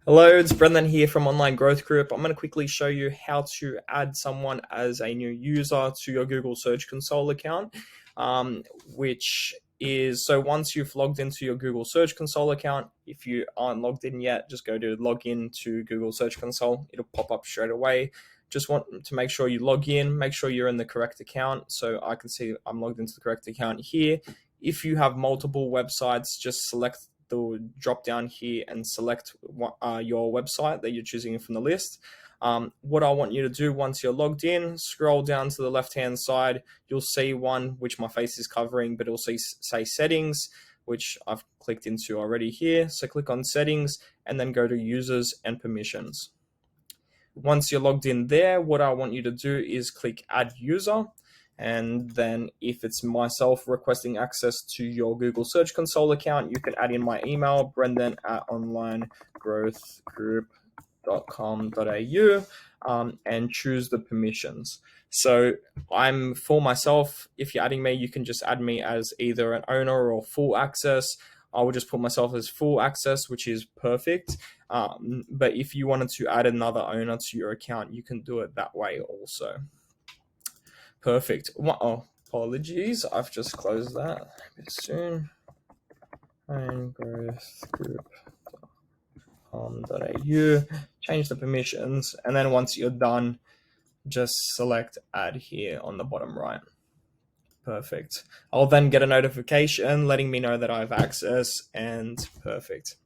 Hello, it's Brendan here from Online Growth Group. I'm going to quickly show you how to add someone as a new user to your Google Search Console account, which is, so once you've logged into your Google Search Console account, if you aren't logged in yet, just go to log in to Google Search Console. It'll pop up straight away. Just want to make sure you log in, make sure you're in the correct account. So I can see I'm logged into the correct account here. If you have multiple websites, just select the drop down here and select your website that you're choosing from the list. What I want you to do once you're logged in, scroll down to the left hand side. You'll see one which my face is covering, but it'll say settings, which I've clicked into already here. So click on settings and then go to users and permissions. Once you're logged in there, what I want you to do is click add user. And then if it's myself requesting access to your Google Search Console account, you can add in my email, brendan@onlinegrowthgroup.com.au, and choose the permissions. So I'm for myself. If you're adding me, you can just add me as either an owner or full access. I will just put myself as full access, which is perfect. But if you wanted to add another owner to your account, you can do it that way also. Perfect. Oh, apologies. I've just closed that a bit soon. growthgroup.com.au. Change the permissions. And then once you're done, just select add here on the bottom right. Perfect. I'll then get a notification letting me know that I have access, and perfect.